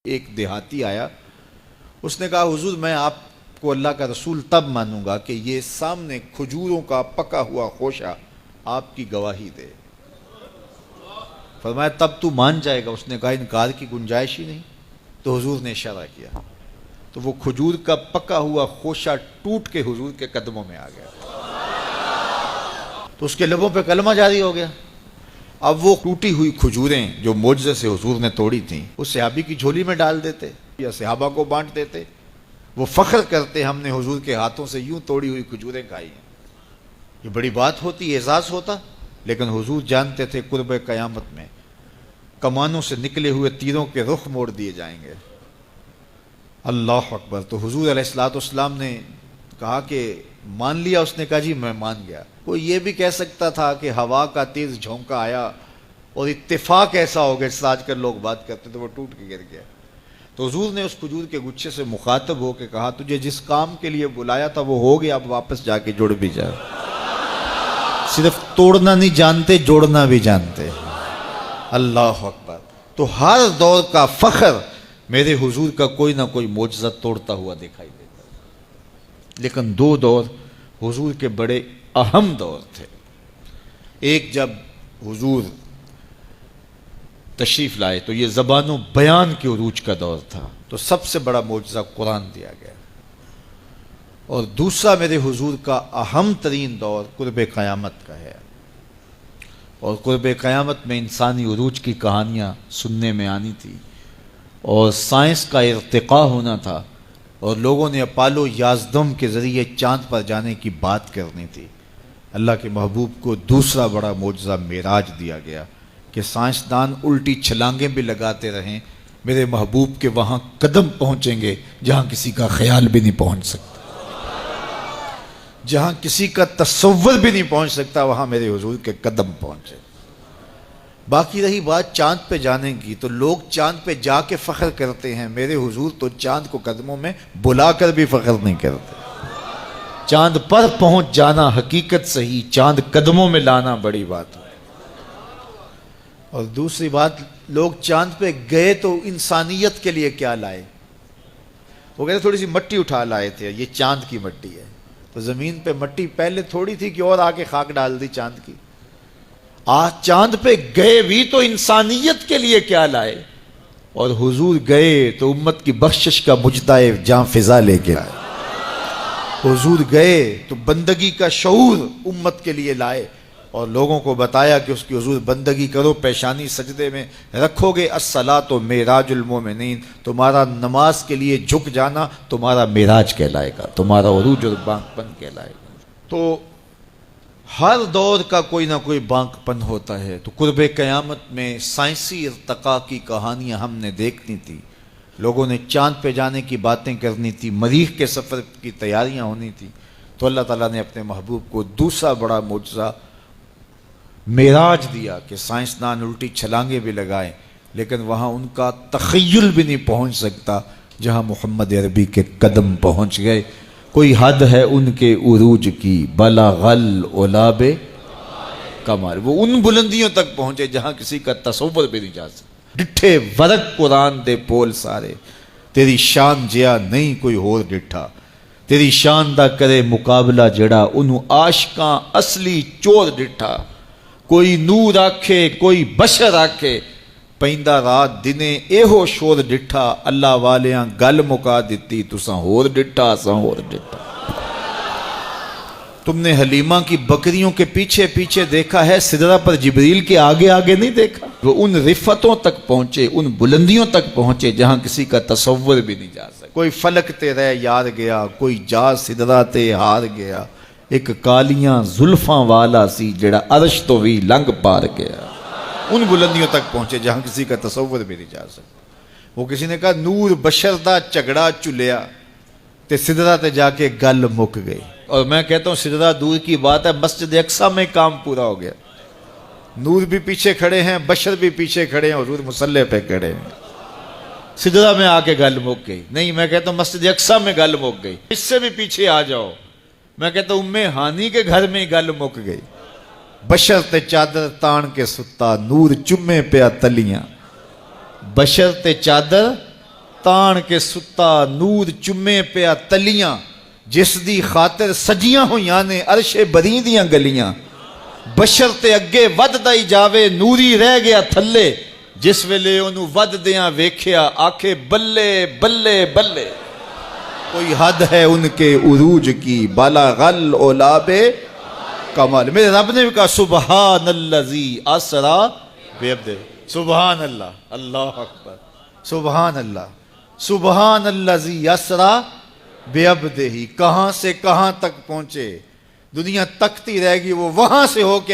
ایک دیہاتی آیا، اس نے کہا حضور میں آپ کو اللہ کا رسول تب مانوں گا کہ یہ سامنے کھجوروں کا پکا ہوا خوشہ آپ کی گواہی دے۔ فرمایا تب تو مان جائے گا؟ اس نے کہا انکار کی گنجائش ہی نہیں۔ تو حضور نے اشارہ کیا تو وہ کھجور کا پکا ہوا خوشہ ٹوٹ کے حضور کے قدموں میں آ گیا، تو اس کے لبوں پہ کلمہ جاری ہو گیا۔ اب وہ ٹوٹی ہوئی کھجوریں جو معجزے سے حضور نے توڑی تھیں اس صحابی کی جھولی میں ڈال دیتے یا صحابہ کو بانٹ دیتے، وہ فخر کرتے ہم نے حضور کے ہاتھوں سے یوں توڑی ہوئی کھجوریں کھائی ہیں۔ یہ بڑی بات ہوتی، اعزاز ہوتا، لیکن حضور جانتے تھے قرب قیامت میں کمانوں سے نکلے ہوئے تیروں کے رخ موڑ دیے جائیں گے۔ اللہ اکبر۔ تو حضور علیہ الصلوۃ والسلام نے کہا کہ مان لیا؟ اس نے کہا جی میں مان گیا۔ کوئی یہ بھی کہہ سکتا تھا کہ ہوا کا تیز جھونکا آیا اور اتفاق ایسا ہو گیا جس آج کل لوگ بات کرتے تو وہ ٹوٹ کے گر گیا۔ تو حضور نے اس کھجور کے گچھے سے مخاطب ہو کے کہا تجھے جس کام کے لیے بلایا تھا وہ ہو گیا، اب واپس جا کے جڑ بھی جا۔ صرف توڑنا نہیں جانتے، جوڑنا بھی جانتے۔ اللہ اکبر۔ تو ہر دور کا فخر میرے حضور کا کوئی نہ کوئی معجزہ توڑتا ہوا دکھائی دیتا، لیکن دو دور حضور کے بڑے اہم دور تھے۔ ایک جب حضور تشریف لائے تو یہ زبان و بیان کے عروج کا دور تھا، تو سب سے بڑا معجزہ قرآن دیا گیا۔ اور دوسرا میرے حضور کا اہم ترین دور قرب قیامت کا ہے، اور قرب قیامت میں انسانی عروج کی کہانیاں سننے میں آنی تھی، اور سائنس کا ارتقاء ہونا تھا، اور لوگوں نے اپالو 11 کے ذریعے چاند پر جانے کی بات کرنی تھی۔ اللہ کے محبوب کو دوسرا بڑا معجزہ معراج دیا گیا کہ سائنسدان الٹی چھلانگیں بھی لگاتے رہیں، میرے محبوب کے وہاں قدم پہنچیں گے جہاں کسی کا خیال بھی نہیں پہنچ سکتا، جہاں کسی کا تصور بھی نہیں پہنچ سکتا وہاں میرے حضور کے قدم پہنچے۔ باقی رہی بات چاند پہ جانے کی، تو لوگ چاند پہ جا کے فخر کرتے ہیں، میرے حضور تو چاند کو قدموں میں بلا کر بھی فخر نہیں کرتے۔ چاند پر پہنچ جانا حقیقت صحیح، چاند قدموں میں لانا بڑی بات ہے۔ اور دوسری بات، لوگ چاند پہ گئے تو انسانیت کے لیے کیا لائے؟ وہ کہتے تھوڑی سی مٹی اٹھا لائے تھے، یہ چاند کی مٹی ہے۔ تو زمین پہ مٹی پہلے تھوڑی تھی کہ اور آگے خاک ڈال دی چاند کی۔ آج چاند پہ گئے بھی تو انسانیت کے لیے کیا لائے؟ اور حضور گئے تو امت کی بخشش کا مجدہ جاں فضا لے کے آئے۔ حضور گئے تو بندگی کا شعور امت کے لیے لائے، اور لوگوں کو بتایا کہ اس کی حضور بندگی کرو، پیشانی سجدے میں رکھو گے، الصلاۃ معراج المومنین، تمہارا نماز کے لیے جھک جانا تمہارا معراج کہلائے گا، تمہارا عروج اور بانک پن کہلائے گا۔ تو ہر دور کا کوئی نہ کوئی بانک پن ہوتا ہے۔ تو قرب قیامت میں سائنسی ارتقاء کی کہانیاں ہم نے دیکھنی تھی، لوگوں نے چاند پہ جانے کی باتیں کرنی تھی، مریخ کے سفر کی تیاریاں ہونی تھی۔ تو اللہ تعالیٰ نے اپنے محبوب کو دوسرا بڑا معجزہ معراج دیا کہ سائنسدان الٹی چھلانگیں بھی لگائیں، لیکن وہاں ان کا تخیل بھی نہیں پہنچ سکتا جہاں محمد عربی کے قدم پہنچ گئے۔ کوئی حد ہے ان کے عروج کی، بلغ العلاب کمال، وہ ان بلندیوں تک پہنچے جہاں کسی کا تصور بھی نہیں جا سکتا۔ ڈٹھے ورق قرآن دے پول سارے، تیری شان جیا نہیں کوئی ہور ڈٹھا، تیری شان دا کرے مقابلہ جڑا انہوں عاشقاں اصلی چور ڈٹھا۔ کوئی نور آکھے کوئی بشر آکھے، پیندا رات دنے ایہو شور ڈٹھا، اللہ والیاں گل مکا دیتی تساں ہور ڈٹھا اساں ہور ڈٹھا۔ تم نے حلیمہ کی بکریوں کے پیچھے پیچھے دیکھا ہے، سدرہ پر جبریل کے آگے آگے نہیں دیکھا۔ وہ ان رفتوں تک پہنچے، ان بلندیوں تک پہنچے جہاں کسی کا تصور بھی نہیں جا سکتا۔ کوئی فلک تے رہ یار گیا، کوئی جا سدرہ تے ہار گیا، ایک کالیاں زلفاں والا سی جڑا عرش تو بھی لنگ پار گیا۔ ان بلندیوں تک پہنچے جہاں کسی کا تصور بھی نہیں جا سکتا۔ وہ کسی نے کہا نور بشر دا جھگڑا چلیا تے سدرہ تے جا کے گل مک گئی، اور میں کہتا ہوں سدرہ دور کی بات ہے، مسجد اقصیٰ میں کام پورا ہو گیا۔ نور بھی پیچھے کھڑے ہیں، بشر بھی پیچھے کھڑے ہیں، حضور مصلی پہ کھڑے ہیں۔ سدرہ میں آ کے گل مک گئی۔ نہیں، میں کہتا ہوں مسجد اقصیٰ میں گل مک گئی، اس سے بھی پیچھے آ جاؤ، میں کہتا ہوں ام ہانی کے گھر میں گل مک گئی۔ بشر تے چادر تان کے ستا، نور چمے پیا تلیاں، بشر تے چادر تان کے ستا نور چمے پیا تلیاں جس دی خاطر سجیاں ہویاں نے عرش بری دیاں گلیاں بشر تے اگے وددا ہی جاوے نوری رہ گیا تھلے جس ویلے انہوں ود دیاں ویکھیا آکھے بلے بلے بلے کوئی حد ہے ان کے عروج کی بالا غل اولاب کمال میرے رب نے بھی کہا سبحان اللذی اسرا بعبدہ سبحان اللہ اللہ اکبر سبحان اللہ سبحان اللذی اسرا بعبدہ کہاں سے کہاں تک پہنچے دنیا تکتی رہے گی وہ وہاں سے ہو کے